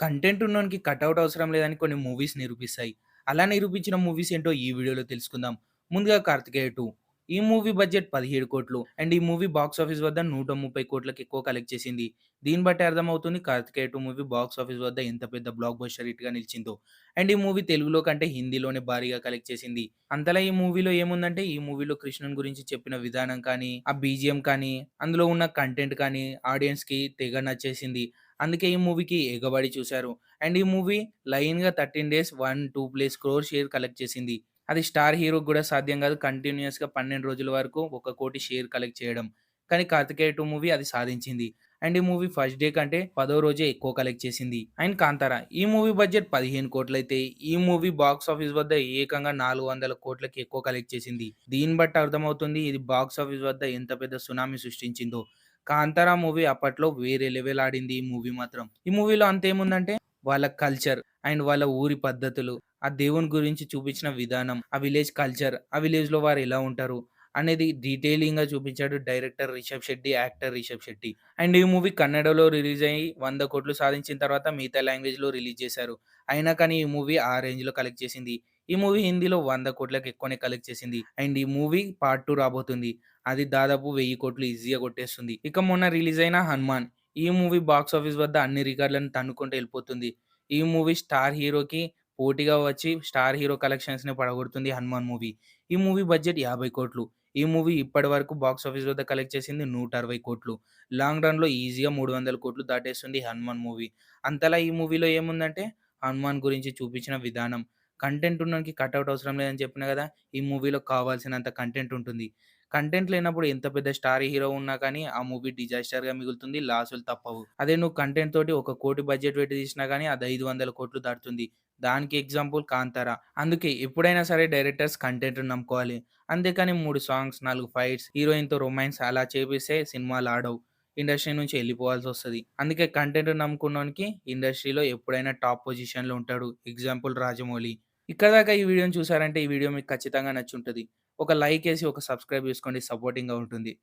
Content ఉన్నోనికి cutout అవసరం లేదని కొన్ని మూవీస్ నిరూపిస్తాయి. అలా నిరూపించిన మూవీస్ ఏంటో ఈ వీడియోలో తెలుసుకుందాం. ముందుగా 'కార్తికేయ 2' ఈ మూవీ బడ్జెట్ 17,00,00,000 అండ్ ఈ మూవీ బాక్స్ ఆఫీస్ వద్ద 130,00,00,000కి ఎక్కువ కలెక్ట్ చేసింది. దీన్ని బట్టి అర్థమవుతుంది 'కార్తికేయ 2' మూవీ బాక్స్ ఆఫీస్ వద్ద ఎంత పెద్ద బ్లాక్ బస్టర్ హిట్‌గా నిలిచిందో. అండ్ ఈ మూవీ తెలుగులో కంటే హిందీలోనే భారీగా కలెక్ట్ చేసింది. అంతలా ఈ మూవీలో ఏముందంటే ఈ మూవీలో కృష్ణుని గురించి చెప్పిన విధానం కానీ, ఆ బీజీఎం కానీ, అందులో ఉన్న కంటెంట్ కానీ ఆడియన్స్‌కి తెగ నచ్చేసింది. అందుకే ఈ మూవీకి ఎగబడి చూసారు. అండ్ ఈ మూవీ లైన్‌గా 13 డేస్ 1, 2 క్రోర్ షేర్ కలెక్ట్ చేసింది. అది స్టార్ హీరోకి గూడా సాధ్యం గాదు. కంటిన్యూయస్‌గా 12 రోజుల వరకు 1,00,00,000 షేర్ కలెక్ట్ చేయడం. కానీ 'కార్తికేయ 2' మూవీ అది సాధించింది. అండ్ ఈ మూవీ ఫస్ట్ డే కంటే పదో రోజే ఎక్కువ కలెక్ట్ చేసింది. అండ్ 'కాంతార' ఈ మూవీ బడ్జెట్ 15,00,00,000 అయితే ఈ మూవీ బాక్స్ ఆఫీస్ వద్ద ఏకంగా 400,00,00,000కి ఎక్కువ కలెక్ట్ చేసింది. దీన్ని బట్టి అర్థమవుతుంది ఇది బాక్స్ ఆఫీస్ వద్ద ఎంత పెద్ద సునామీ సృష్టించిందో. 'కాంతార' మూవీ అప్పట్లో వేరే లెవెల్ ఆడింది ఈ మూవీ మాత్రం. ఈ మూవీలో అంతేముందంటే వాళ్ళ కల్చర్ అండ్ వాళ్ళ ఊరి పద్ధతులు, ఆ దేవుని గురించి చూపించిన విధానం, ఆ విలేజ్ కల్చర్, ఆ విలేజ్‌లో వారు ఎలా ఉంటారు అనేది డీటెయిలింగ్‌గా చూపించాడు director Rishab Shetty, actor Rishab Shetty. And ఈ మూవీ కన్నడలో రిలీజ్ అయ్యి 100,00,00,000 సాధించిన తర్వాత మిగతా లాంగ్వేజ్‌లో రిలీజ్ చేశారు. అయినా కానీ ఈ మూవీ ఆ రేంజ్‌లో కలెక్ట్ చేసింది. ఈ మూవీ హిందీలో 100,00,00,000కి ఎక్కువనే కలెక్ట్ చేసింది. అండ్ ఈ మూవీ పార్ట్ 2 రాబోతుంది. అది దాదాపు 1000,00,00,000 ఈజీగా కొట్టేస్తుంది. ఇక మొన్న రిలీజ్ అయిన 'హనుమాన్' ఈ మూవీ బాక్స్ ఆఫీస్ వద్ద అన్ని రికార్డులను తన్నుకుంటూ ఎళ్ళిపోతుంది. ఈ మూవీ స్టార్ హీరోకి పోటీగా వచ్చి స్టార్ హీరో కలెక్షన్స్‌ని పడగొడుతుంది 'హనుమాన్' మూవీ. ఈ మూవీ బడ్జెట్ 50,00,00,000. ఈ మూవీ ఇప్పటి వరకు బాక్స్ ఆఫీస్ వద్ద కలెక్ట్ చేసింది 160,00,00,000. లాంగ్ రన్‌లో ఈజీగా 300,00,00,000 దాటేస్తుంది 'హనుమాన్' మూవీ. అంతలా ఈ మూవీలో ఏముందంటే హనుమాన్ గురించి చూపించిన విధానం. కంటెంట్ ఉన్నోనికి కటౌట్ అవసరం లేదని చెప్పినా గదా! ఈ మూవీలో కావాల్సినంత కంటెంట్ ఉంటుంది. కంటెంట్ లేనప్పుడు ఎంత పెద్ద స్టార్ హీరో ఉన్నా కానీ ఆ మూవీ డిజాస్టర్‌గా మిగులుతుంది. లాసులు తప్పవు. అదే నువ్వు కంటెంట్ తోటి 1,00,00,000 బడ్జెట్ పెట్టి తీసినా గానీ అది 500,00,00,000 దాటుతుంది. దానికి ఎగ్జాంపుల్ 'కాంతార'. అందుకే ఎప్పుడైనా సరే డైరెక్టర్స్ కంటెంట్‌ని నమ్ముకోవాలి. అంతేకాని 3 సాంగ్స్, 4 ఫైట్స్, హీరోయిన్‌తో రొమాన్స్ అలా చేపిస్తే సినిమాలు ఆడవు. ఇండస్ట్రీ నుంచి ఎళ్ళిపోవాల్సొస్తది. అందుకే కంటెంట్‌ని నమ్ముకున్నోనికి ఇండస్ట్రీలో ఎప్పుడైనా టాప్ పొజిషన్‌లో ఉంటాడు. ఎగ్జాంపుల్ 'రాజమౌళి'. ఇక్కడ దాకా ఈ వీడియోని చూసారంటే ఈ వీడియో మీకు ఖచ్చితంగా నచ్చుంటది. ఒక లైక్ ఏసి, ఒక సబ్స్క్రైబ్ చేసుకోండి. సపోర్టింగ్‌గా ఉంటుంది.